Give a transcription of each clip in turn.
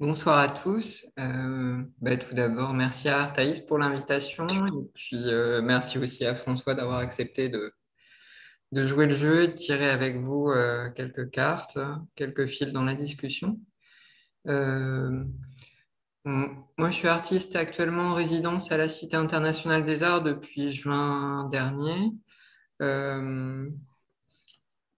Bonsoir à tous. Tout d'abord, merci à Artaïs pour l'invitation et puis merci aussi à François d'avoir accepté de jouer le jeu et de tirer avec vous quelques cartes, quelques fils dans la discussion. Euh, Moi, je suis artiste actuellement en résidence à la Cité internationale des arts depuis juin dernier. Euh,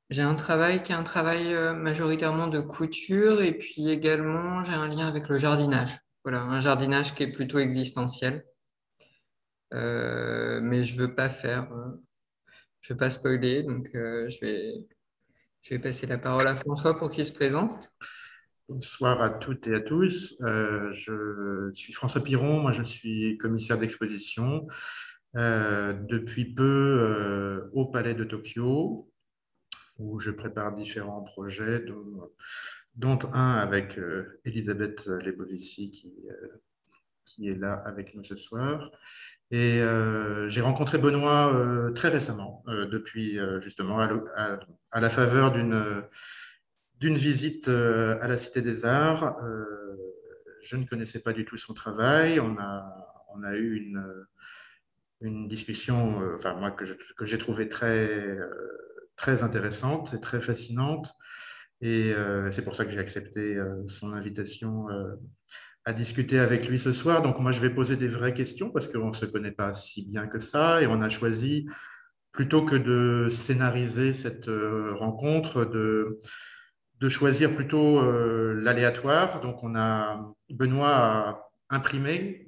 J'ai un travail qui est un travail majoritairement de couture et puis également j'ai un lien avec le jardinage. Voilà, un jardinage qui est plutôt existentiel. Mais je veux pas spoiler, donc je vais passer la parole à François pour qu'il se présente. Bonsoir à toutes et à tous. Je suis François Piron, moi je suis commissaire d'exposition depuis peu au Palais de Tokyo, où je prépare différents projets, dont un avec Elisabeth Lebovici qui est là avec nous ce soir. Et j'ai rencontré Benoît très récemment, depuis justement à la faveur d'une visite à la Cité des Arts. Je ne connaissais pas du tout son travail. On a eu une discussion, enfin moi que j'ai trouvé très intéressante et très fascinante. Et c'est pour ça que j'ai accepté son invitation à discuter avec lui ce soir. Donc moi, je vais poser des vraies questions parce qu'on ne se connaît pas si bien que ça. Et on a choisi, plutôt que de scénariser cette rencontre, de choisir plutôt l'aléatoire. Donc Benoît a imprimé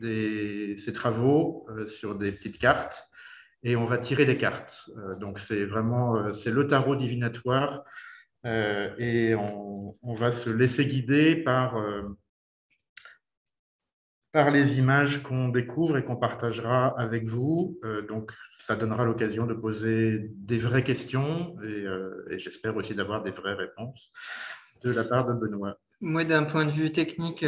ses travaux sur des petites cartes et on va tirer des cartes. Donc c'est vraiment c'est le tarot divinatoire et on va se laisser guider par les images qu'on découvre et qu'on partagera avec vous. Donc, ça donnera l'occasion de poser des vraies questions et j'espère aussi d'avoir des vraies réponses de la part de Benoît. Moi, d'un point de vue technique,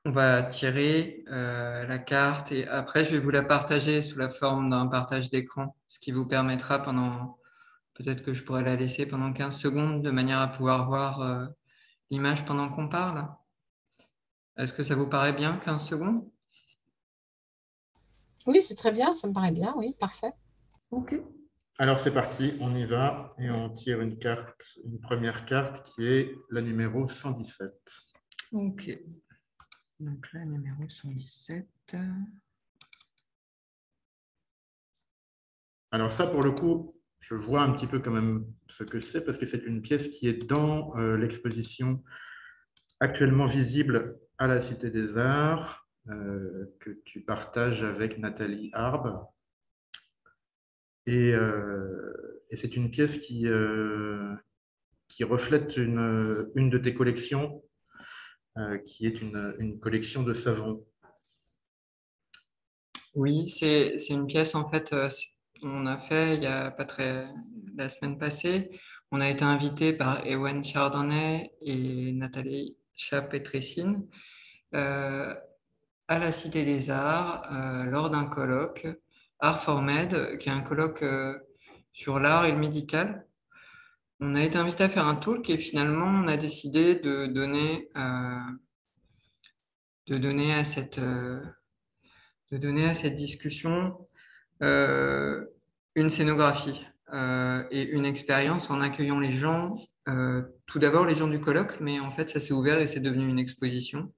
on va tirer la carte et après, je vais vous la partager sous la forme d'un partage d'écran, ce qui vous permettra peut-être que je pourrais la laisser pendant 15 secondes de manière à pouvoir voir l'image pendant qu'on parle. Est-ce que ça vous paraît bien, 15 secondes? Oui, c'est très bien, ça me paraît bien, oui, parfait. Ok. Alors, c'est parti, on y va et on tire une première carte qui est la numéro 117. Ok. Donc là, numéro 117. Alors ça, pour le coup, je vois un petit peu quand même ce que c'est parce que c'est une pièce qui est dans l'exposition actuellement visible à la Cité des Arts, que tu partages avec Nathalie Arbe. Et c'est une pièce qui reflète une de tes collections, qui est une collection de savons. Oui, c'est une pièce en fait. On a fait il y a pas très la semaine passée. On a été invité par Ewen Chardonnay et Nathalie Chapétressine euh, à la Cité des Arts lors d'un colloque Art for Med, qui est un colloque sur l'art et le médical. On a été invité à faire un talk et finalement on a décidé de donner à de donner à cette discussion euh, une scénographie et une expérience en accueillant les gens, tout d'abord les gens du colloque, mais en fait ça s'est ouvert et c'est devenu une exposition.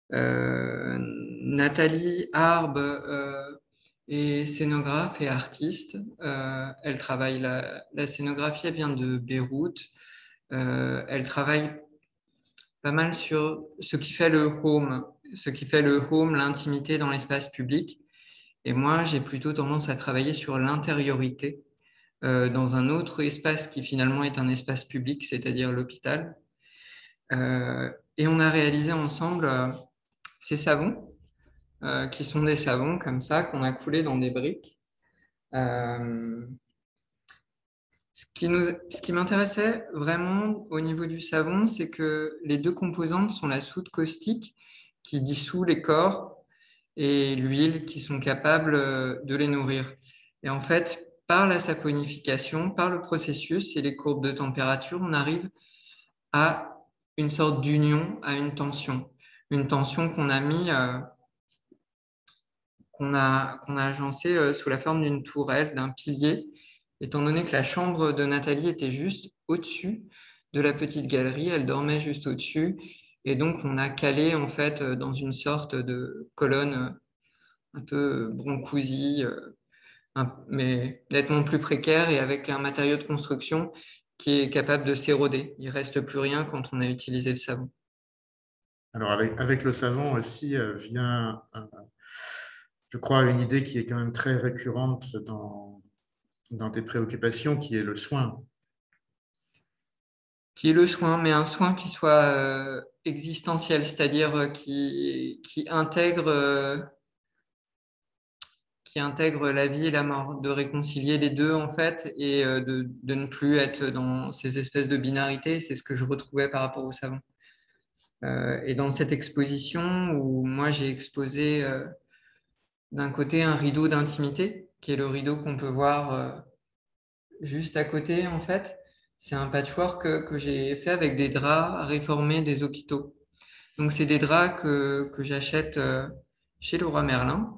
Nathalie Arbe est scénographe et artiste. Elle travaille la scénographie, elle vient de Beyrouth. Elle travaille pas mal sur ce qui fait le home, l'intimité dans l'espace public. Et moi, j'ai plutôt tendance à travailler sur l'intériorité dans un autre espace qui finalement est un espace public, c'est-à-dire l'hôpital. Et on a réalisé ensemble ces savons, qui sont des savons comme ça, qu'on a coulés dans des briques. Euh, ce qui m'intéressait vraiment au niveau du savon, c'est que les deux composantes sont la soude caustique qui dissout les corps et l'huile qui sont capables de les nourrir. Et en fait, par la saponification, par le processus et les courbes de température, on arrive à une sorte d'union à une tension qu'on a mis, qu'on a agencée sous la forme d'une tourelle, d'un pilier, étant donné que la chambre de Nathalie était juste au-dessus de la petite galerie, elle dormait juste au-dessus, et donc on a calé en fait dans une sorte de colonne un peu Brancusi, mais nettement plus précaire et avec un matériau de construction qui est capable de s'éroder. Il ne reste plus rien quand on a utilisé le savon. Alors, avec le savon aussi vient, je crois, une idée qui est quand même très récurrente dans tes préoccupations, qui est le soin. Qui est le soin, mais un soin qui soit existentiel, c'est-à-dire qui intègre la vie et la mort, de réconcilier les deux en fait, et de ne plus être dans ces espèces de binarité. C'est ce que je retrouvais par rapport au savon. Et dans cette exposition où moi j'ai exposé d'un côté un rideau d'intimité, qui est le rideau qu'on peut voir juste à côté en fait. C'est un patchwork que j'ai fait avec des draps réformés des hôpitaux. Donc c'est des draps que j'achète chez Leroy Merlin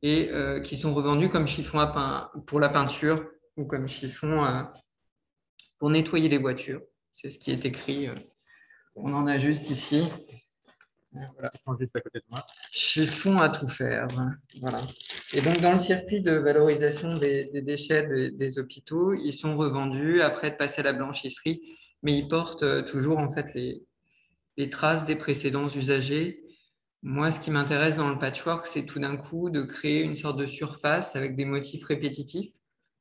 et qui sont revendus comme chiffon à pain pour la peinture ou comme chiffon pour nettoyer les voitures. C'est ce qui est écrit. On en a juste ici. Voilà. Ils sont juste à côté de moi. Chiffon à tout faire. Voilà. Et donc, dans le circuit de valorisation des déchets des hôpitaux, ils sont revendus après être passés à la blanchisserie, mais ils portent toujours en fait les traces des précédents usagers. Moi, ce qui m'intéresse dans le patchwork, c'est tout d'un coup de créer une sorte de surface avec des motifs répétitifs.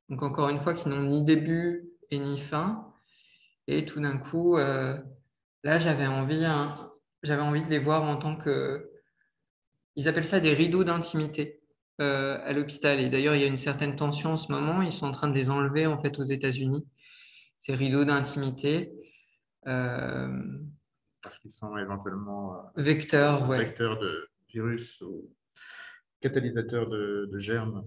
Donc, encore une fois, qui n'ont ni début et ni fin. Et tout d'un coup, là, j'avais envie de les voir en tant que... Ils appellent ça des rideaux d'intimité à l'hôpital. Et d'ailleurs, il y a une certaine tension en ce moment. Ils sont en train de les enlever en fait aux États-Unis, ces rideaux d'intimité. Euh, Parce qu'ils sont éventuellement Vecteurs, ouais, vecteurs de virus ou catalysateurs de germes.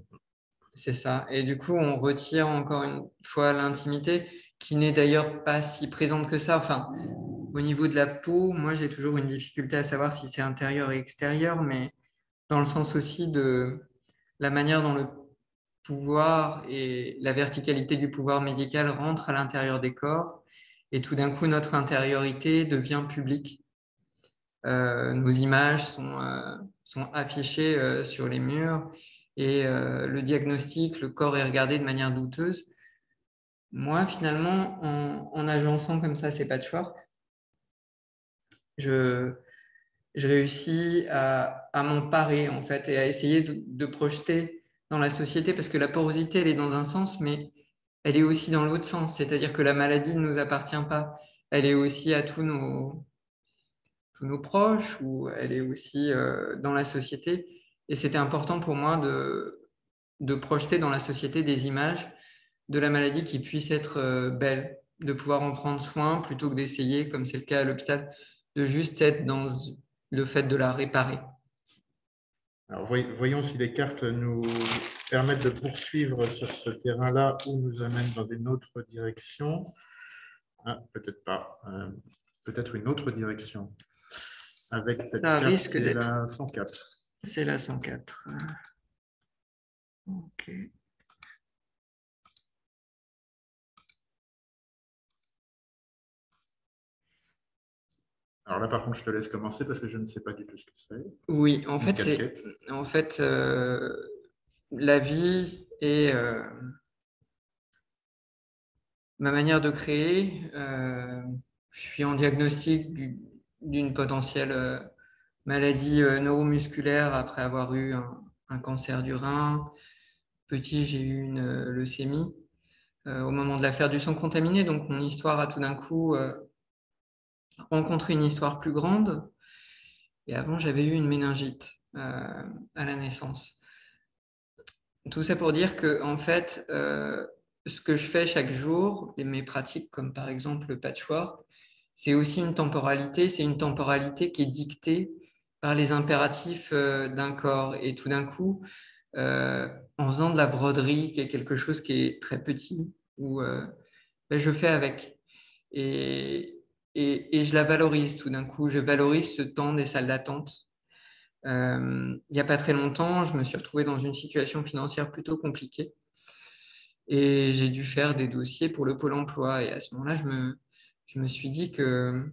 c'est ça. Et du coup, on retire encore une fois l'intimité, qui n'est d'ailleurs pas si présente que ça. Enfin, au niveau de la peau, moi, j'ai toujours une difficulté à savoir si c'est intérieur et extérieur, mais dans le sens aussi de la manière dont le pouvoir et la verticalité du pouvoir médical rentrent à l'intérieur des corps. Et tout d'un coup, notre intériorité devient publique. Nos images sont affichées sur les murs et le diagnostic, le corps est regardé de manière douteuse. Moi, finalement, en agençant comme ça ces patchworks, je, je réussis à m'emparer en fait et à essayer de projeter dans la société parce que la porosité, elle est dans un sens, mais elle est aussi dans l'autre sens. C'est-à-dire que la maladie ne nous appartient pas. Elle est aussi à tous nos proches ou elle est aussi dans la société. Et c'était important pour moi de projeter dans la société des images de la maladie qui puissent être belles, de pouvoir en prendre soin plutôt que d'essayer, comme c'est le cas à l'hôpital, de juste être dans le fait de la réparer. Alors, voyons si les cartes nous permettent de poursuivre sur ce terrain-là ou nous amènent dans une autre direction. Ah, peut-être pas. Peut-être une autre direction. Avec cette Ça carte risque qui est d'être. la 104. C'est la 104. Ok. Alors là, par contre, je te laisse commencer parce que je ne sais pas du tout ce que c'est. Oui, en Une fait, casquette. la vie et ma manière de créer. Je suis en diagnostic d'une potentielle maladie neuromusculaire après avoir eu un cancer du rein. Petit, j'ai eu une leucémie au moment de l'affaire du sang contaminé. Donc, mon histoire a tout d'un coup rencontré une histoire plus grande. Et avant, j'avais eu une méningite à la naissance. Tout ça pour dire que, en fait, ce que je fais chaque jour, et mes pratiques, comme par exemple le patchwork, c'est aussi une temporalité. C'est une temporalité qui est dictée par les impératifs d'un corps. Et tout d'un coup, en faisant de la broderie, qui est quelque chose qui est très petit, où ben, je fais avec. Et et je la valorise tout d'un coup. Je valorise ce temps des salles d'attente. Il n'y a pas très longtemps, je me suis retrouvé dans une situation financière plutôt compliquée et j'ai dû faire des dossiers pour le Pôle emploi. Et à ce moment-là, je me suis dit que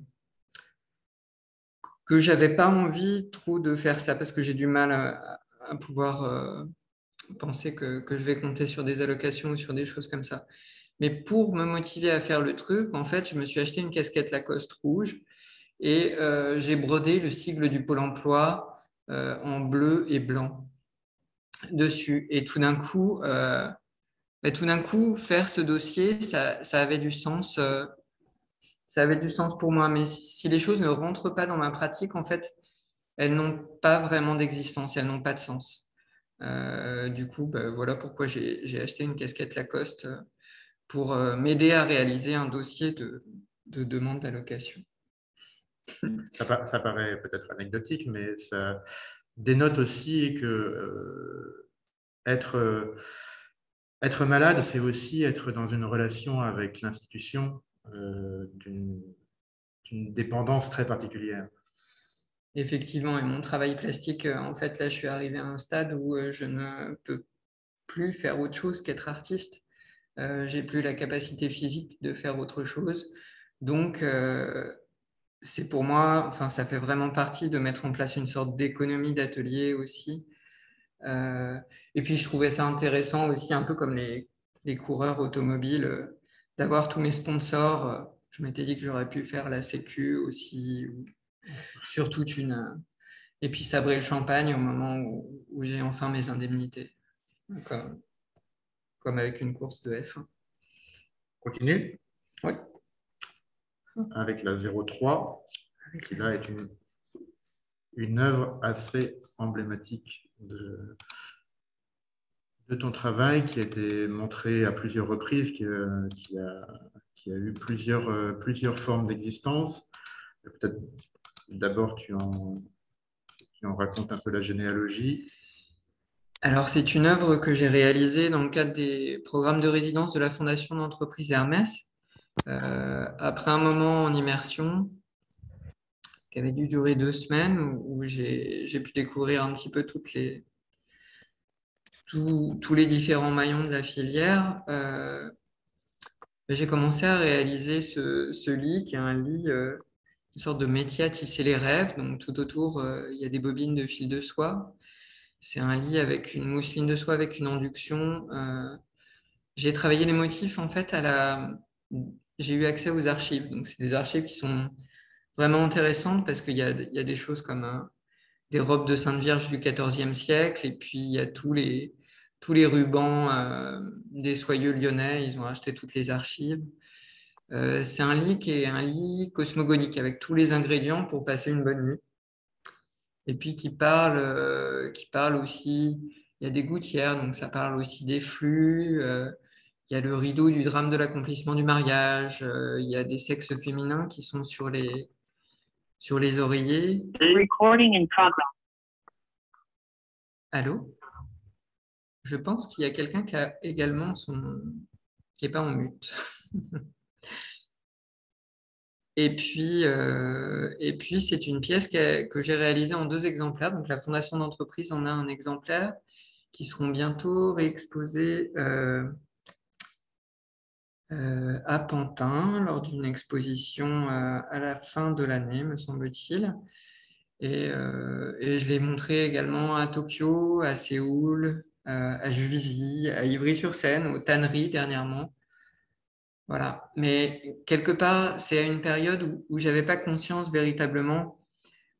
j'avais pas envie trop de faire ça parce que j'ai du mal à pouvoir penser que je vais compter sur des allocations ou sur des choses comme ça. Mais pour me motiver à faire le truc, en fait, je me suis acheté une casquette Lacoste rouge et j'ai brodé le sigle du Pôle emploi en bleu et blanc dessus. Et tout d'un coup, faire ce dossier, ça avait du sens. Ça avait du sens pour moi. Mais si les choses ne rentrent pas dans ma pratique, en fait, elles n'ont pas vraiment d'existence, elles n'ont pas de sens. Du coup, voilà pourquoi j'ai acheté une casquette Lacoste pour m'aider à réaliser un dossier de demande d'allocation. Ça paraît peut-être anecdotique, mais ça dénote aussi que être, être malade, c'est aussi être dans une relation avec l'institution d'une dépendance très particulière. Effectivement, et mon travail plastique, en fait, là, je suis arrivé à un stade où je ne peux plus faire autre chose qu'être artiste. J'ai plus la capacité physique de faire autre chose. Donc, c'est pour moi, enfin, ça fait vraiment partie de mettre en place une sorte d'économie d'atelier aussi. Et puis, je trouvais ça intéressant aussi, un peu comme les coureurs automobiles, d'avoir tous mes sponsors. Je m'étais dit que j'aurais pu faire la Sécu aussi, ou sur toute une. Et puis, sabrer le champagne au moment où j'ai enfin mes indemnités, comme avec une course de F1. Continue Oui. avec la 03, qui là est une œuvre assez emblématique de ton travail, qui a été montrée à plusieurs reprises, qui a eu plusieurs formes d'existence. Peut-être d'abord tu en racontes un peu la généalogie. Alors, c'est une œuvre que j'ai réalisée dans le cadre des programmes de résidence de la Fondation d'entreprise Hermès. Après un moment en immersion, qui avait dû durer 2 semaines, où j'ai pu découvrir un petit peu tous les différents maillons de la filière, j'ai commencé à réaliser ce lit, qui est un lit, une sorte de métier à tisser les rêves. Donc, tout autour, il y a des bobines de fil de soie. C'est un lit avec une mousseline de soie avec une induction. J'ai travaillé les motifs en fait j'ai eu accès aux archives. Donc c'est des archives qui sont vraiment intéressantes parce qu'il y a des choses comme des robes de Sainte Vierge du XIVe siècle et puis il y a tous les rubans des soyeux lyonnais. Ils ont acheté toutes les archives. C'est un lit qui est un lit cosmogonique avec tous les ingrédients pour passer une bonne nuit. Et puis qui parle aussi, il y a des gouttières, donc ça parle aussi des flux, il y a le rideau du drame de l'accomplissement du mariage, il y a des sexes féminins qui sont sur les oreillers. Recording in progress. Allô? Je pense qu'il y a quelqu'un qui a également qui n'est pas en mute. Et puis c'est une pièce que j'ai réalisée en 2 exemplaires. Donc la Fondation d'entreprise en a un exemplaire qui seront bientôt réexposés à Pantin lors d'une exposition à la fin de l'année, me semble-t-il. Et je l'ai montré également à Tokyo, à Séoul, à Juvisy, à Ivry-sur-Seine, aux tanneries dernièrement. Voilà. Mais quelque part, c'est à une période où je n'avais pas conscience véritablement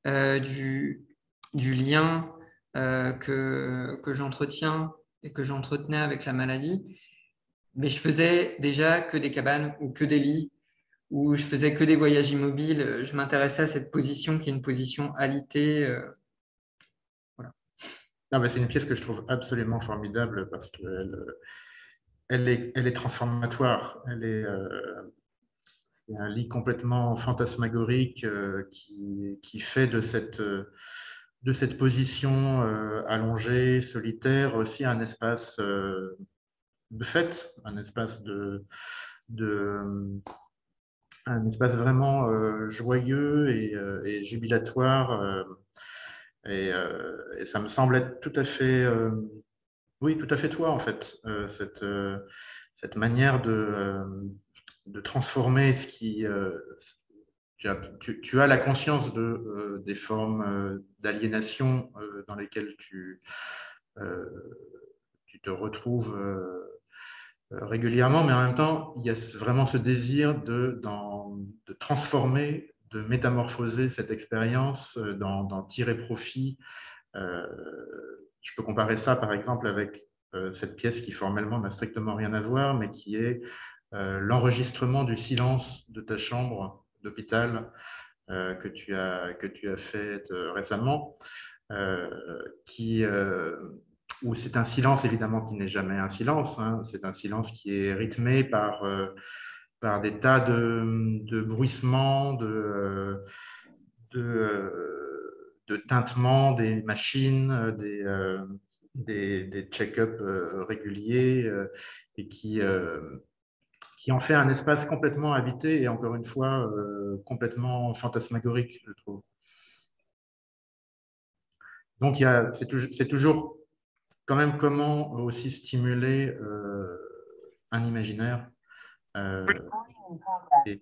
du lien que j'entretiens et que j'entretenais avec la maladie. Mais je faisais déjà que des cabanes ou que des lits, ou je faisais que des voyages immobiles. Je m'intéressais à cette position qui est une position alitée. Voilà. Non, mais c'est une pièce que je trouve absolument formidable parce elle est transformatoire. C'est un lit complètement fantasmagorique qui fait de cette position allongée, solitaire, aussi un espace de fête, un espace de un espace vraiment joyeux et jubilatoire. Et ça me semble être tout à fait, oui, tout à fait toi, en fait, cette manière de transformer ce qui... tu as la conscience des formes d'aliénation dans lesquelles tu te retrouves régulièrement, mais en même temps, il y a vraiment ce désir de transformer, de métamorphoser cette expérience, d'en tirer profit. Euh, je peux comparer ça, par exemple, avec cette pièce qui formellement n'a strictement rien à voir, mais qui est l'enregistrement du silence de ta chambre d'hôpital que tu as fait récemment, euh, qui, où c'est un silence évidemment qui n'est jamais un silence, hein. C'est un silence qui est rythmé par des tas de bruissements, de tintements des machines, des check-up réguliers et qui en fait un espace complètement habité et encore une fois complètement fantasmagorique, je trouve. Donc c'est toujours quand même comment aussi stimuler un imaginaire euh, et,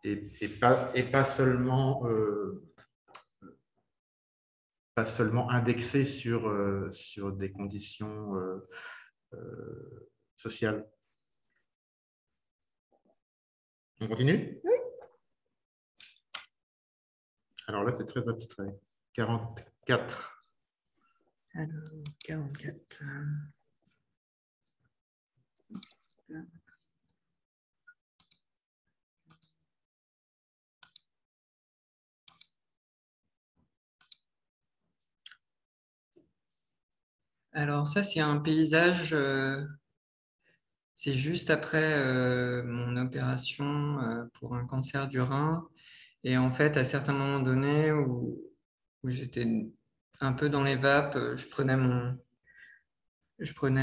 et pas seulement indexé sur des conditions sociales. On continue? Oui. Alors là, c'est très abstrait. 44. Alors, 44. Alors ça, c'est un paysage, c'est juste après mon opération pour un cancer du rein. Et en fait, à certains moments donnés où j'étais un peu dans les vapes, je prenais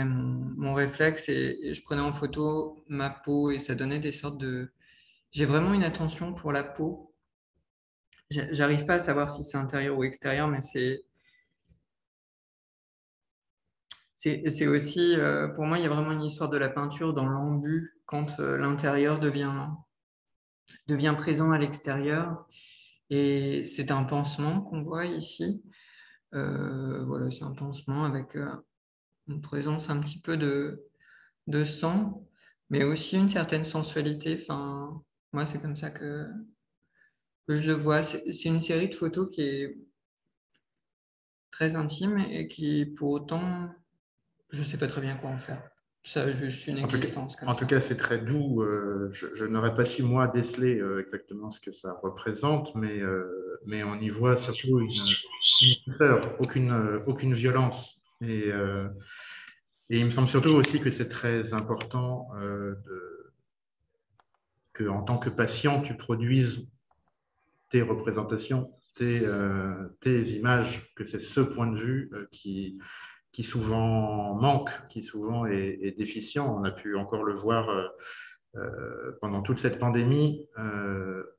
mon réflexe et je prenais en photo ma peau et ça donnait des sortes de... J'ai vraiment une attention pour la peau. J'arrive pas à savoir si c'est intérieur ou extérieur, mais c'est aussi, pour moi, il y a vraiment une histoire de la peinture dans l'embu quand l'intérieur devient présent à l'extérieur. Et c'est un pansement qu'on voit ici. Voilà, c'est un pansement avec une présence un petit peu de sang, mais aussi une certaine sensualité. Enfin, moi, c'est comme ça que je le vois. C'est une série de photos qui est très intime et qui, pour autant, je ne sais pas très bien quoi en faire. Ça a juste une existence comme En tout ça. cas, c'est très doux. Je n'aurais pas su, moi, déceler exactement ce que ça représente, mais on y voit surtout une peur, aucune violence. Et il me semble surtout aussi que c'est très important que, en tant que patient, tu produises tes représentations, tes images, que c'est ce point de vue qui souvent manque, qui souvent est déficient. On a pu encore le voir pendant toute cette pandémie.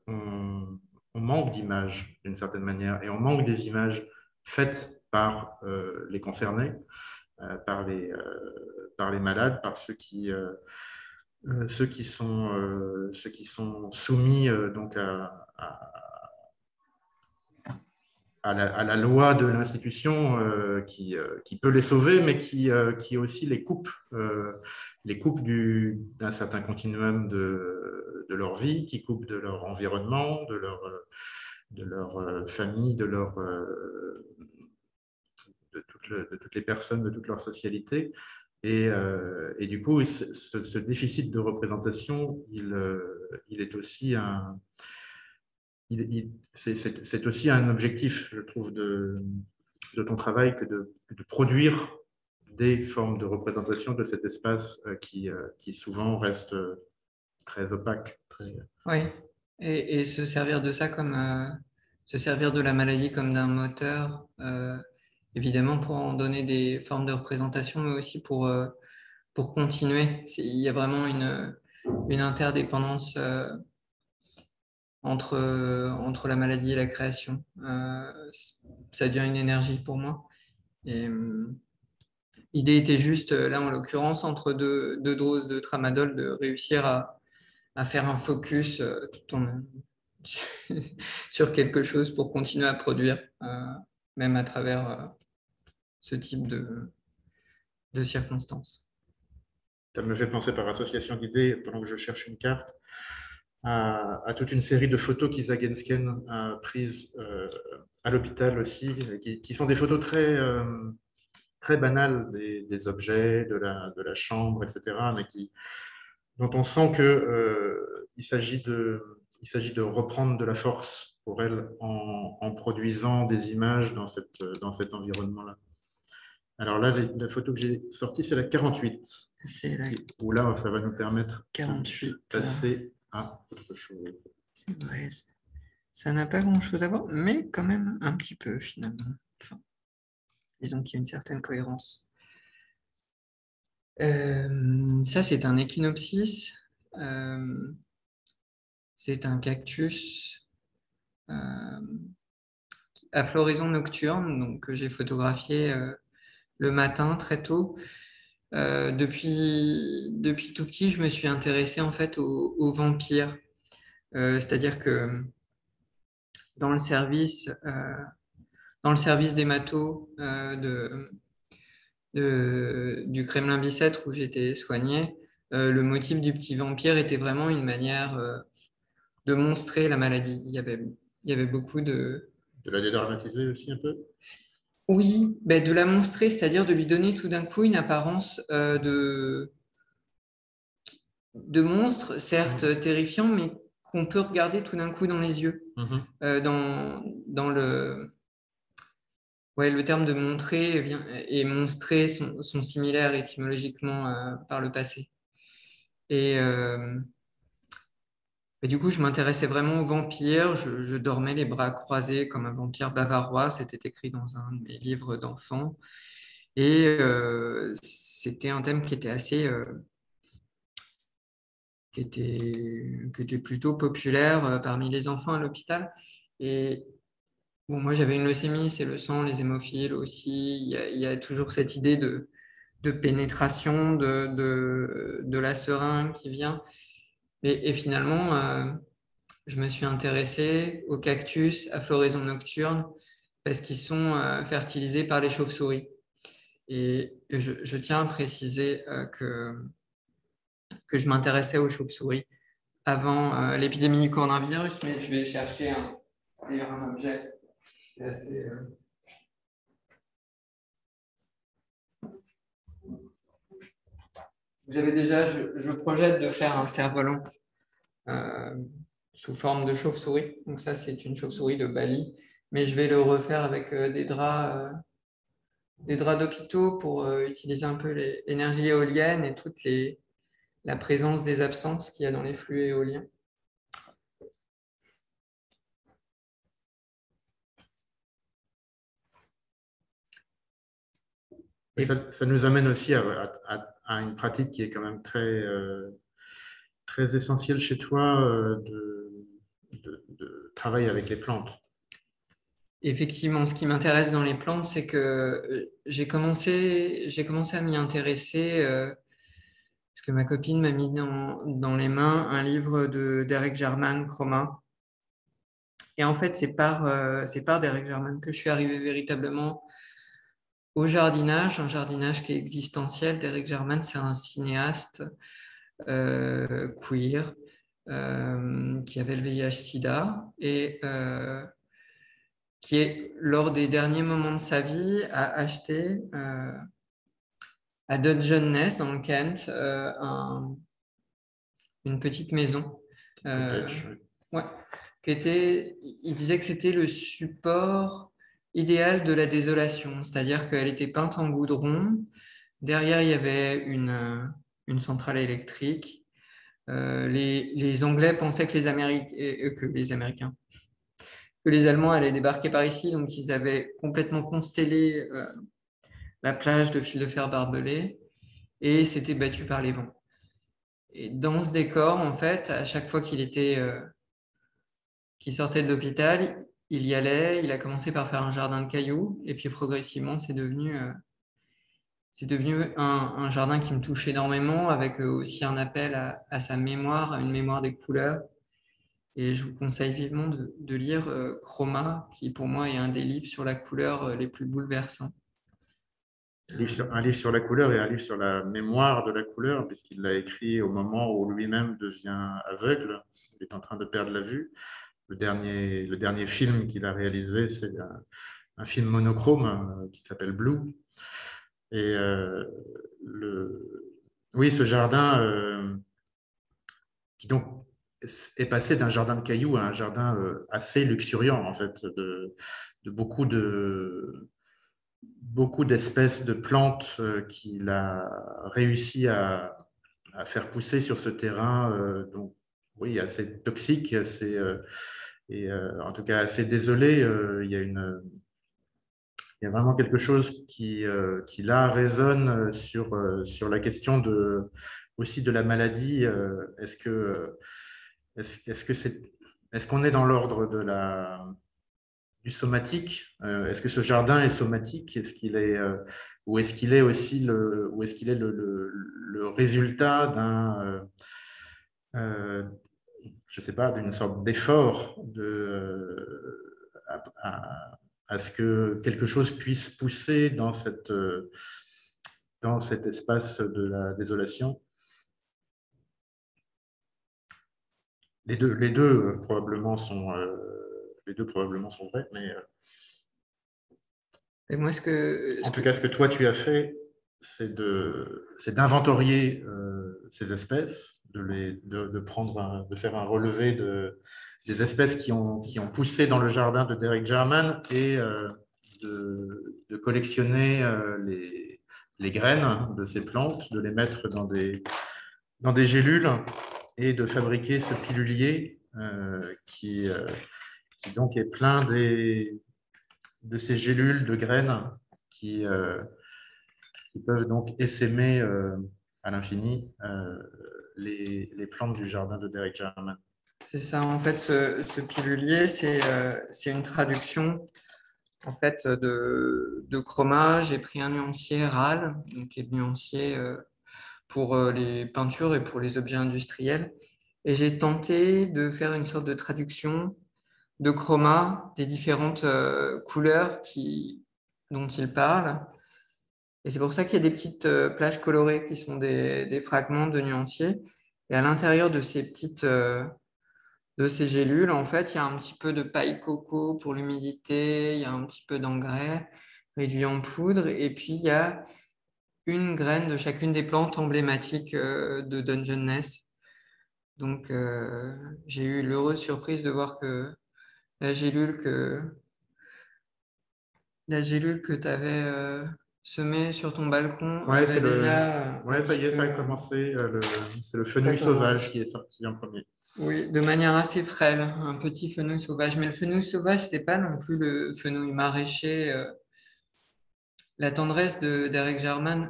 On manque d'images d'une certaine manière et on manque des images faites par les concernés, par les malades, par ceux qui sont soumis donc à la loi de l'institution qui peut les sauver, mais qui aussi les coupe d'un certain continuum de leur vie, qui coupe de leur environnement, de leur famille, de toutes les personnes, de toute leur socialité. Et du coup, ce déficit de représentation, il est aussi c'est aussi un objectif, je trouve, de ton travail que de produire des formes de représentation de cet espace qui souvent reste très opaque. Oui, et se servir de ça comme se servir de la maladie comme d'un moteur, évidemment pour en donner des formes de représentation, mais aussi pour continuer. Il y a vraiment une interdépendance entre la maladie et la création. Ça devient une énergie pour moi. Et l'idée était juste, là en l'occurrence, entre deux doses de tramadol, de réussir à faire un focus tout en, sur quelque chose pour continuer à produire, même à travers ce type de circonstances. Ça me fait penser par association d'idées, pendant que je cherche une carte, à toute une série de photos qu'Isa Gensken a prises à l'hôpital aussi, qui sont des photos très banales des objets, de la chambre, etc., mais dont on sent qu'il s'agit de reprendre de la force pour elle en produisant des images dans cet environnement-là. Alors là, la photo que j'ai sortie, c'est la 48. C'est la Où là, ça va nous permettre 48. de passer à autre chose. C'est vrai. Ça n'a pas grand-chose à voir, mais quand même un petit peu finalement. Enfin, disons qu'il y a une certaine cohérence. Ça, c'est un échinopsis. C'est un cactus à floraison nocturne, donc, que j'ai photographié le matin très tôt. Depuis tout petit, je me suis intéressé en fait aux vampires. C'est-à-dire que dans le service, des mathos du Kremlin-Bicêtre où j'étais soigné, le motif du petit vampire était vraiment une manière de monstrer la maladie. Il y avait beaucoup de... De la dédramatiser aussi un peu. Oui, ben de la monstrer, c'est-à-dire de lui donner tout d'un coup une apparence de monstre, certes terrifiant, mais qu'on peut regarder tout d'un coup dans les yeux. Dans le terme de montrer et monstrer sont similaires étymologiquement par le passé. Et du coup, je m'intéressais vraiment aux vampires. Je dormais les bras croisés comme un vampire bavarois. C'était écrit dans un de mes livres d'enfants. Et c'était un thème qui était qui était plutôt populaire parmi les enfants à l'hôpital. Et bon, moi, j'avais une leucémie, c'est le sang, les hémophiles aussi. Il y a toujours cette idée de pénétration de la seringue qui vient. Et finalement, je me suis intéressé aux cactus à floraison nocturne parce qu'ils sont fertilisés par les chauves-souris. Et je tiens à préciser que je m'intéressais aux chauves-souris avant l'épidémie du coronavirus, mais je vais chercher d'ailleurs un objet qui est assez... je projette de faire un cerf-volant sous forme de chauve-souris. Donc ça, c'est une chauve-souris de Bali, mais je vais le refaire avec des draps d'hôpitaux pour utiliser un peu l'énergie éolienne et la présence des absences qu'il y a dans les flux éoliens. Et ça nous amène aussi à une pratique qui est quand même très essentielle chez toi, de travail avec les plantes. Effectivement, ce qui m'intéresse dans les plantes, c'est que j'ai commencé à m'y intéresser parce que ma copine m'a mis dans les mains un livre d'Eric Jarman, Chroma. Et en fait, c'est par Derek Jarman que je suis arrivé véritablement au jardinage, un jardinage qui est existentiel. Derek Jarman, c'est un cinéaste queer qui avait le VIH-Sida et qui, lors des derniers moments de sa vie, a acheté à Dungeness, dans le Kent, une petite maison. Ouais, il disait que c'était le support idéal de la désolation, c'est-à-dire qu'elle était peinte en goudron. Derrière, il y avait une centrale électrique. Les Anglais pensaient que les Allemands allaient débarquer par ici, donc ils avaient complètement constellé la plage de fil de fer barbelé et s'étaient battus par les vents. Et dans ce décor, en fait, à chaque fois qu'il était qui sortait de l'hôpital, il y allait, il a commencé par faire un jardin de cailloux, et puis progressivement, c'est devenu un jardin qui me touche énormément, avec aussi un appel à sa mémoire, à une mémoire des couleurs. Et je vous conseille vivement de lire Chroma, qui pour moi est un des livres sur la couleur les plus bouleversants. Un livre sur la couleur et un livre sur la mémoire de la couleur, puisqu'il l'a écrit au moment où lui-même devient aveugle, il est en train de perdre la vue. Le dernier film qu'il a réalisé, c'est un film monochrome qui s'appelle Blue. Et oui, ce jardin qui donc est passé d'un jardin de cailloux à un jardin assez luxuriant, en fait, de beaucoup d'espèces de plantes qu'il a réussi à faire pousser sur ce terrain, donc oui, assez toxique, en tout cas assez désolé. Il y a vraiment quelque chose qui là résonne sur la question aussi de la maladie. Est-ce qu'on est dans l'ordre du somatique? Est-ce que ce jardin est somatique? Ou est-ce qu'il est aussi le résultat je sais pas, d'une sorte d'effort à ce que quelque chose puisse pousser dans cet espace de la désolation? Les deux probablement sont vrais, mais Et moi, en tout cas, ce que toi tu as fait, c'est d'inventorier ces espèces, de faire un relevé des espèces qui ont poussé dans le jardin de Derek Jarman et de collectionner les graines de ces plantes, de les mettre dans des gélules et de fabriquer ce pilulier qui donc est plein de ces gélules de graines qui peuvent donc essaimer à l'infini les plantes du jardin de Derek Jarman. c'est ça, en fait, ce pilulier, c'est une traduction en fait, de Chroma. J'ai pris un nuancier RAL, donc qui est le nuancier pour les peintures et pour les objets industriels. Et j'ai tenté de faire une sorte de traduction de Chroma des différentes couleurs dont il parle. Et c'est pour ça qu'il y a des petites plages colorées qui sont des fragments de nuanciers. Et à l'intérieur de de ces gélules, en fait, il y a un petit peu de paille coco pour l'humidité, il y a un petit peu d'engrais réduit en poudre, et puis il y a une graine de chacune des plantes emblématiques de Dungeon Nest. Donc, j'ai eu l'heureuse surprise de voir que la gélule que, la gélule que tu avais semée sur ton balcon Ouais, avait déjà ça y est, ça a commencé. C'est le fenouil sauvage qui est sorti en premier. Oui, de manière assez frêle, un petit fenouil sauvage. Mais le fenouil sauvage, c'était pas non plus le fenouil maraîcher. La tendresse d'Eric German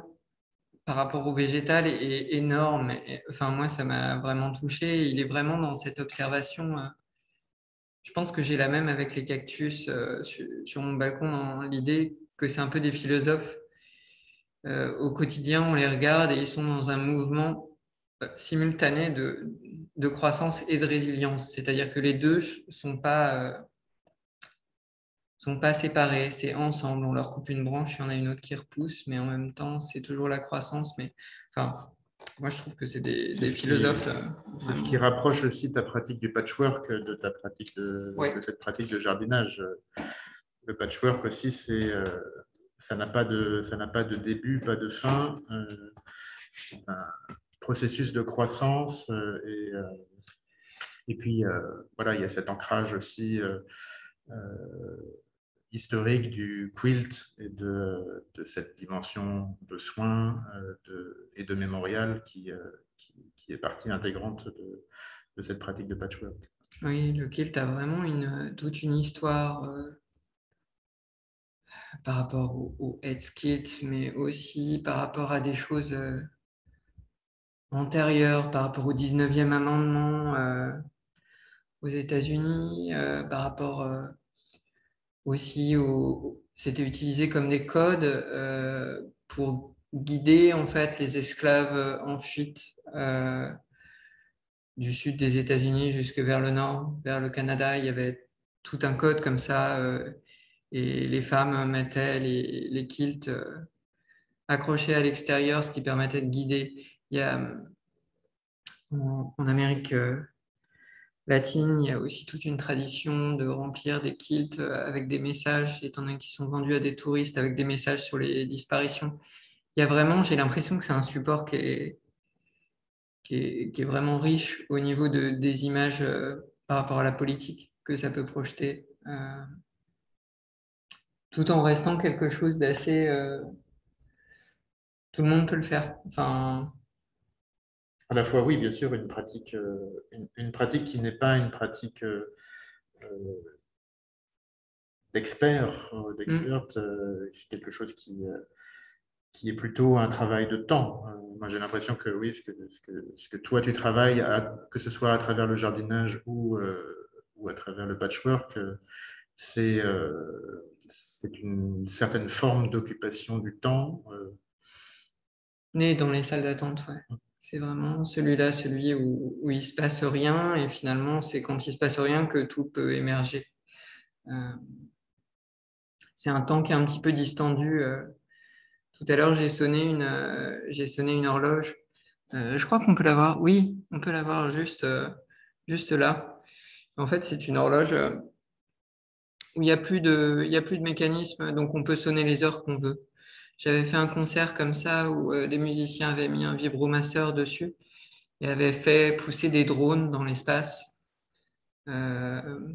par rapport au végétal est énorme. Enfin, moi, ça m'a vraiment touché. Il est vraiment dans cette observation. Je pense que j'ai la même avec les cactus sur mon balcon, dans l'idée que c'est un peu des philosophes. Au quotidien, on les regarde et ils sont dans un mouvement simultané de croissance et de résilience. C'est-à-dire que les deux sont pas séparés, c'est ensemble. On leur coupe une branche, il y en a une autre qui repousse, mais en même temps, c'est toujours la croissance. Mais enfin, moi, je trouve que c'est des philosophes. C'est ce qui rapproche aussi ta pratique du patchwork de ta pratique Ouais. de cette pratique de jardinage. Le patchwork aussi, ça n'a pas de début, pas de fin. C'est un processus de croissance et puis voilà, il y a cet ancrage aussi historique du quilt et de cette dimension de soin et de mémorial qui est partie intégrante de cette pratique de patchwork. Oui, le kilt a vraiment toute une histoire par rapport au head kilt, mais aussi par rapport à des choses antérieures, par rapport au 19e amendement, aux États-Unis par rapport aussi c'était utilisé comme des codes pour guider en fait les esclaves en fuite du sud des États-Unis jusque vers le nord, vers le Canada. Il y avait tout un code comme ça et les femmes mettaient les kilts accrochés à l'extérieur, ce qui permettait de guider. Il y a en Amérique latine, il y a aussi toute une tradition de remplir des kilts avec des messages, étant donné qu'ils sont vendus à des touristes avec des messages sur les disparitions. Il y a vraiment, j'ai l'impression que c'est un support qui est vraiment riche au niveau des images par rapport à la politique que ça peut projeter, tout en restant quelque chose d'assez... tout le monde peut le faire. Enfin, À la fois, oui, bien sûr, une pratique qui n'est pas une pratique d'expert, d'experte, quelque chose qui est plutôt un travail de temps. Moi, j'ai l'impression que oui, ce que toi, tu travailles, que ce soit à travers le jardinage ou à travers le patchwork, c'est une certaine forme d'occupation du temps. né dans les salles d'attente, ouais. C'est vraiment celui-là, celui où il se passe rien, et finalement, c'est quand il se passe rien que tout peut émerger. Euh, c'est un temps qui est un petit peu distendu. Tout à l'heure, j'ai sonné une horloge. Je crois qu'on peut la voir. Oui, on peut la voir juste là. En fait, c'est une horloge où il y a plus de mécanisme, donc on peut sonner les heures qu'on veut. J'avais fait un concert comme ça où des musiciens avaient mis un vibromasseur dessus et avaient fait pousser des drones dans l'espace. Euh,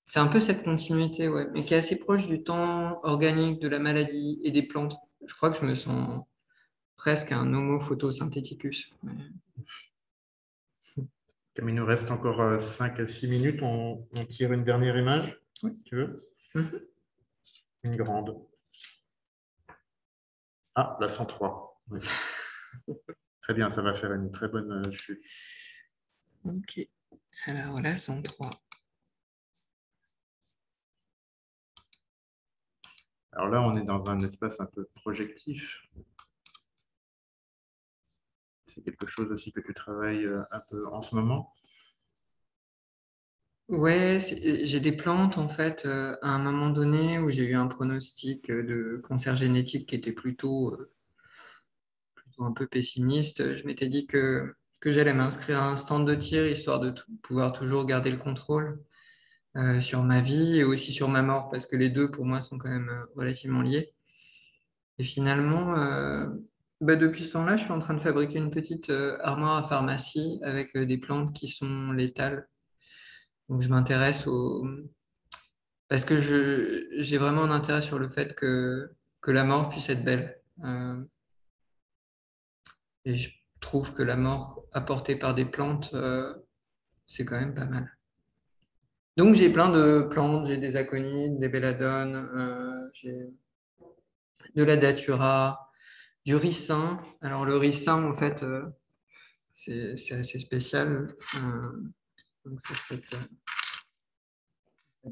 c'est un peu cette continuité, ouais, mais qui est assez proche du temps organique, de la maladie et des plantes. Je crois que je me sens presque un Homo photosyntheticus. Comme il nous reste encore 5 à 6 minutes, on tire une dernière image. Oui. Tu veux? Mhm. Une grande. Ah, la 103. Oui. Très bien, ça va faire une très bonne chute. Ok. Alors là, 103. Alors là, on est dans un espace un peu projectif. C'est quelque chose aussi que tu travailles un peu en ce moment. Ouais, j'ai des plantes en fait à un moment donné où j'ai eu un pronostic de cancer génétique qui était plutôt un peu pessimiste. Je m'étais dit que j'allais m'inscrire à un stand de tir histoire de pouvoir toujours garder le contrôle sur ma vie et aussi sur ma mort parce que les deux pour moi sont quand même relativement liés. Et finalement, depuis ce temps-là, je suis en train de fabriquer une petite armoire à pharmacie avec des plantes qui sont létales. Donc je m'intéresse au... Parce que j'ai vraiment un intérêt sur le fait que la mort puisse être belle. Et je trouve que la mort apportée par des plantes, c'est quand même pas mal. Donc j'ai plein de plantes, j'ai des aconites, des belladones, j'ai de la datura, du ricin. Alors le ricin, en fait, c'est assez spécial. Donc c'est cette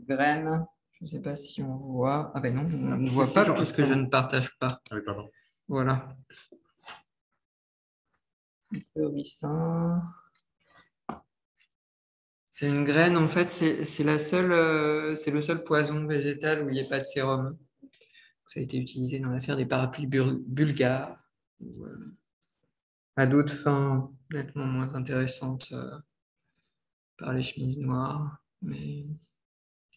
graine. Je ne sais pas si on voit. Ah ben non, on ne voit pas puisque je ne partage pas. Ah oui, pardon. Voilà. Le ricin. C'est une graine, en fait, c'est la seule, c'est le seul poison végétal où il n'y a pas de sérum. Ça a été utilisé dans l'affaire des parapluies bulgares, ou, à d'autres fins nettement moins intéressantes par les chemises noires. Mais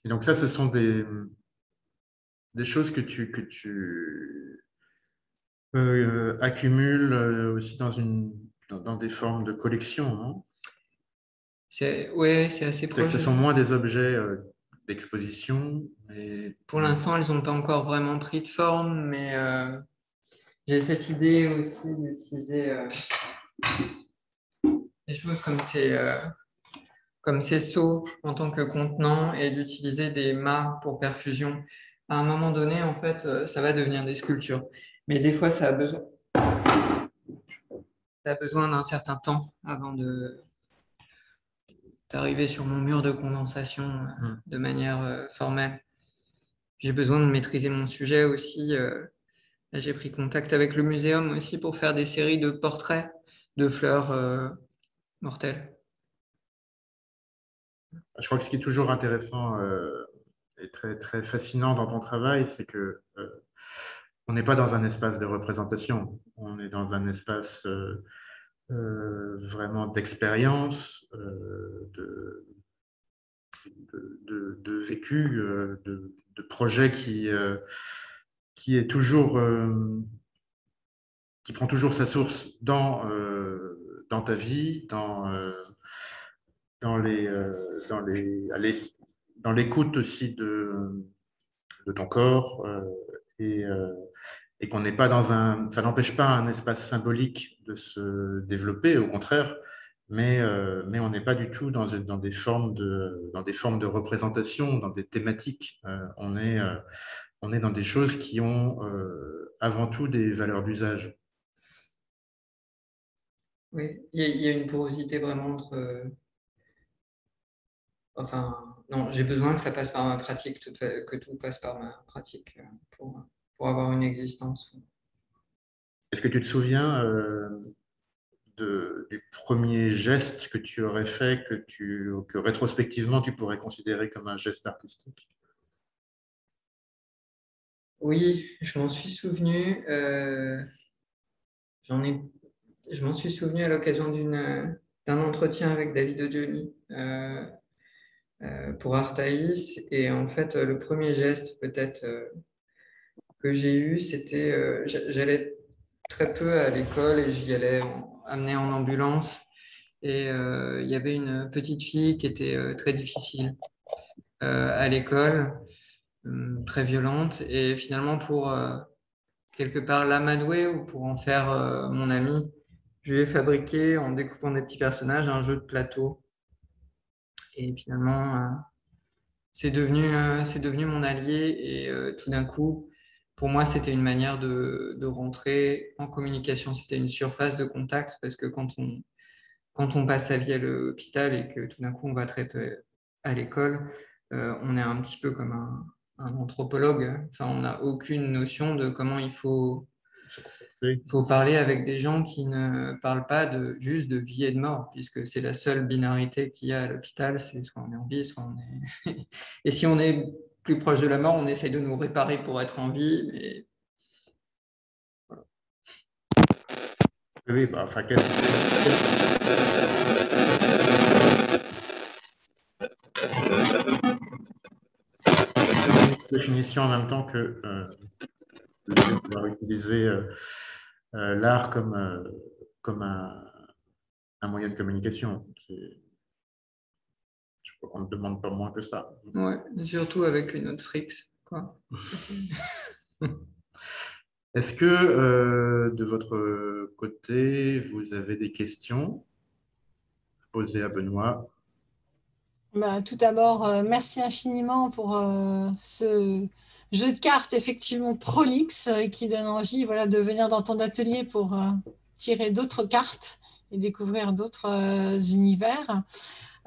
Et donc ça, ce sont des choses que tu accumules aussi dans des formes de collection, non? ouais, c'est assez C'est-à-dire proche. que ce sont moins des objets d'exposition, mais Pour l'instant, elles n'ont pas encore vraiment pris de forme, mais j'ai cette idée aussi d'utiliser des choses comme ces seaux en tant que contenant et d'utiliser des mâts pour perfusion. À un moment donné, en fait, ça va devenir des sculptures. Mais des fois, ça a besoin d'un certain temps avant d'arriver sur mon mur de condensation Mm. de manière formelle. J'ai besoin de maîtriser mon sujet aussi. Là, j'ai pris contact avec le muséum aussi pour faire des séries de portraits de fleurs mortelles. Je crois que ce qui est toujours intéressant et très, très fascinant dans ton travail, c'est que on n'est pas dans un espace de représentation, on est dans un espace vraiment d'expérience, de vécu, de projet qui est toujours, qui prend toujours sa source dans ta vie, dans les, dans l'écoute aussi de ton corps et, euh, et qu'on n'est pas dans un, ça n'empêche pas un espace symbolique de se développer, au contraire, mais on n'est pas du tout dans dans des formes de représentation, dans des thématiques. On est dans des choses qui ont avant tout des valeurs d'usage. Oui, il y a une porosité vraiment entre. Enfin, non, j'ai besoin que ça passe par ma pratique, que tout passe par ma pratique pour avoir une existence. Est-ce que tu te souviens du premier geste que tu aurais fait, que rétrospectivement tu pourrais considérer comme un geste artistique? Oui, je m'en suis souvenu. J'en ai, je m'en suis souvenu à l'occasion d'un entretien avec David Odioni pour Artaïs. Et en fait, le premier geste peut-être que j'ai eu, c'était j'allais très peu à l'école et j'y allais amené en ambulance. Et il y avait une petite fille qui était très difficile à l'école, très violente. Et finalement, pour quelque part l'amadouer ou pour en faire mon ami, je lui ai fabriqué, en découpant des petits personnages, un jeu de plateau. Et finalement, c'est devenu mon allié. Et tout d'un coup, pour moi, c'était une manière de rentrer en communication. C'était une surface de contact parce que quand on passe sa vie à l'hôpital et que tout d'un coup on va très peu à l'école, on est un petit peu comme un anthropologue. Enfin, on n'a aucune notion de comment faut parler avec des gens qui ne parlent pas juste de vie et de mort, puisque c'est la seule binarité qu'il y a à l'hôpital, c'est soit on est en vie, soit on est... Et si on est plus proche de la mort, on essaye de nous réparer pour être en vie, mais Oui, bah, enfin, définition en même temps que le fait de pouvoir utiliser l'art comme un moyen de communication. On ne demande pas moins que ça. ouais, surtout avec une autre frixe, quoi. Est-ce que de votre côté, vous avez des questions posées à Benoît? Bah, tout d'abord, merci infiniment pour ce jeu de cartes effectivement prolixe qui donne envie, voilà, de venir dans ton atelier pour tirer d'autres cartes et découvrir d'autres univers.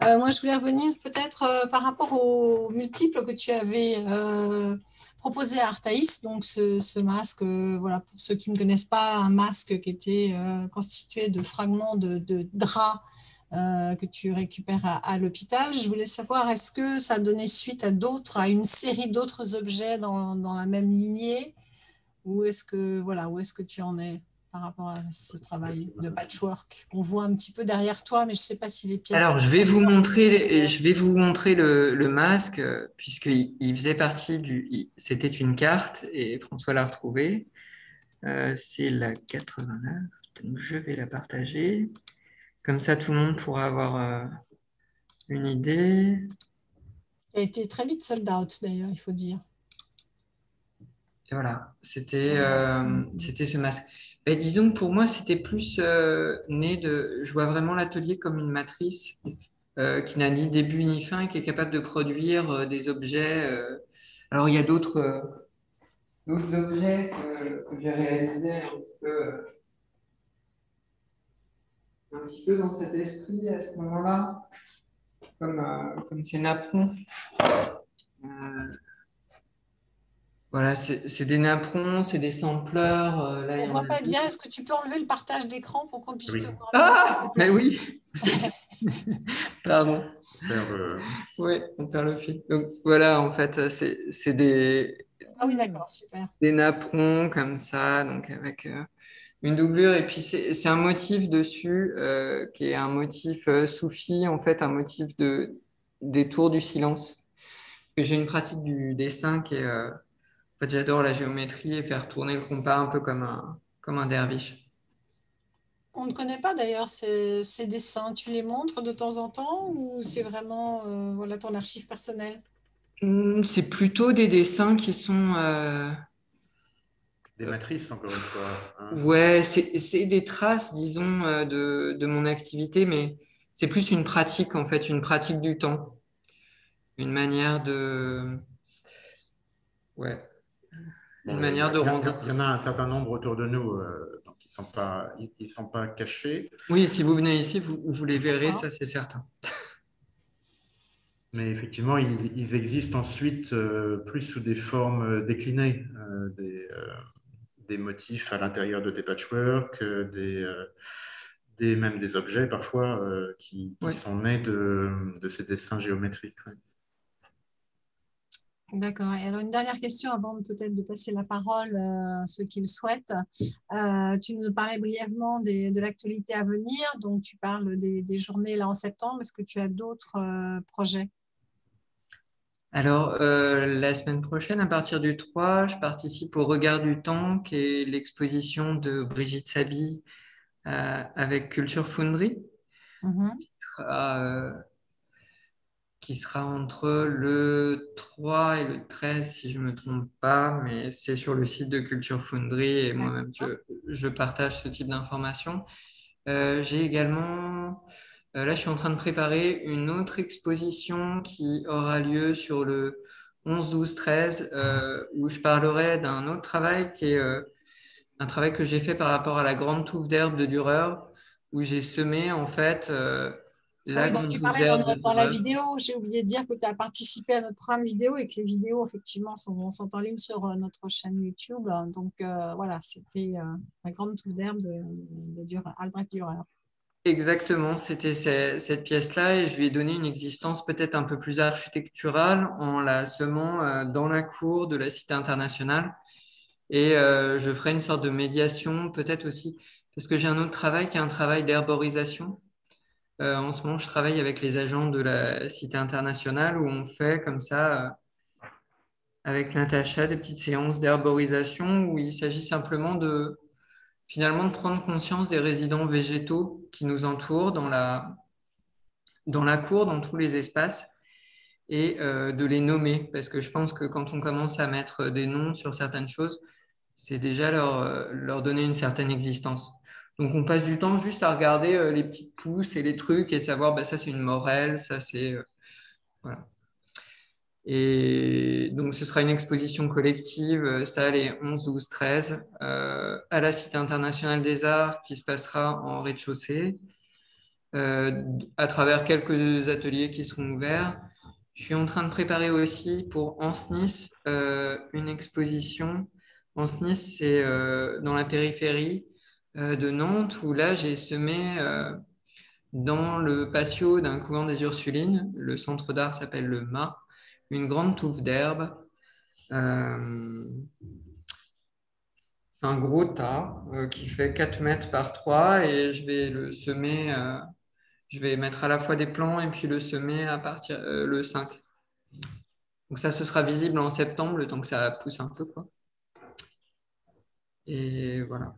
Moi, je voulais revenir peut-être par rapport aux multiples que tu avais proposé à Artaïs, donc ce masque, voilà, pour ceux qui ne connaissent pas, un masque qui était constitué de fragments de draps que tu récupères à l'hôpital. Je voulais savoir, est-ce que ça a donné suite à d'autres, à une série d'autres objets dans la même lignée, ou est-ce que, voilà, où est-ce que tu en es par rapport à ce travail de patchwork qu'on voit un petit peu derrière toi, mais je ne sais pas si les pièces Alors, sont similaires. je vais vous montrer le masque, puisqu'il il faisait partie c'était une carte et François l'a retrouvé. C'est la 89, donc je vais la partager. Comme ça, tout le monde pourra avoir une idée. Il a été très vite sold out, d'ailleurs, il faut dire. Et voilà, c'était ce masque. Ben, disons que pour moi, c'était plus né de. Je vois vraiment l'atelier comme une matrice qui n'a ni début ni fin et qui est capable de produire des objets. Alors, il y a d'autres objets que j'ai réalisés un petit peu dans cet esprit à ce moment-là. comme ces napperons. Voilà, c'est des napperons, c'est des sampleurs. Là, On il ne y en voit a pas deux. bien. Est-ce que tu peux enlever le partage d'écran pour qu'on puisse Oui, te voir mieux, s'il te Ah, mais plaît? oui, pardon. faire le... Oui, on perd le fil. Donc voilà, en fait, c'est Ah oui, d'accord, super. des napperons comme ça, donc avec une doublure. Et puis c'est un motif dessus qui est un motif soufi, en fait, un motif des tours du silence. Parce que j'ai une pratique du dessin qui est, en fait, j'adore la géométrie et faire tourner le compas un peu comme un derviche. On ne connaît pas d'ailleurs ces dessins. Tu les montres de temps en temps ou c'est vraiment voilà, ton archive personnelle? C'est plutôt des dessins qui sont des matrices, encore une fois, hein. ouais, c'est des traces, disons, de mon activité, mais c'est plus une pratique, en fait, une pratique du temps, une manière ouais, une Bon, manière de rendre. il y en a un certain nombre autour de nous, donc ils sont pas cachés. Oui, si vous venez ici, vous les verrez, D'accord. ça c'est certain. Mais effectivement, ils existent ensuite plus sous des formes déclinées, des motifs à l'intérieur de des patchworks, même des objets parfois qui Ouais. sont nés de ces dessins géométriques. Ouais. D'accord. Et alors, une dernière question avant peut-être de passer la parole à ceux qui le souhaitent. Tu nous parlais brièvement de l'actualité à venir. Donc, tu parles des journées là en septembre. Est-ce que tu as d'autres projets? Alors, la semaine prochaine, à partir du 3, je participe au Regard du Temps, qui est l'exposition de Brigitte Saby avec Culture Foundry, Mhm. euh, qui sera entre le 3 et le 13, si je ne me trompe pas, mais c'est sur le site de Culture Foundry et moi-même, D'accord. je partage ce type d'informations. J'ai également, là, je suis en train de préparer une autre exposition qui aura lieu sur le 11, 12, 13, où je parlerai d'un autre travail qui est un travail que j'ai fait par rapport à la grande touffe d'herbe de Dürer, où j'ai semé en fait Ah la oui, donc grande tu touffe parlais dans, d'herbe de dans la Dürer. vidéo, j'ai oublié de dire que tu as participé à notre programme vidéo et que les vidéos, effectivement, sont en ligne sur notre chaîne YouTube. Donc voilà, c'était la grande touffe d'herbe de Dürer, Albrecht Dürer. Exactement, c'était cette pièce-là et je lui ai donné une existence peut-être un peu plus architecturale en la semant dans la cour de la Cité internationale. Et je ferai une sorte de médiation peut-être aussi, parce que j'ai un autre travail qui est un travail d'herborisation. En ce moment, je travaille avec les agents de la Cité internationale où on fait comme ça, avec Natacha, des petites séances d'herborisation où il s'agit simplement finalement de prendre conscience des résidents végétaux qui nous entourent dans la cour, dans tous les espaces, et de les nommer. Parce que je pense que quand on commence à mettre des noms sur certaines choses, c'est déjà leur donner une certaine existence. Donc on passe du temps juste à regarder les petites pousses et les trucs et savoir, bah, ça c'est une morelle, ça c'est... voilà. Et donc ce sera une exposition collective, ça les 11, 12, 13, à la Cité internationale des arts qui se passera en rez-de-chaussée, à travers quelques ateliers qui seront ouverts. Je suis en train de préparer aussi pour Anse-Nice une exposition. Anse-Nice, c'est dans la périphérie de Nantes, où là, j'ai semé dans le patio d'un couvent des Ursulines, le centre d'art s'appelle le MA, une grande touffe d'herbe. Euh, un gros tas qui fait 4 mètres par 3 et je vais le semer, je vais mettre à la fois des plants et puis le semer à partir le 5. Donc ça, ce sera visible en septembre, le temps que ça pousse un peu, quoi. Et voilà.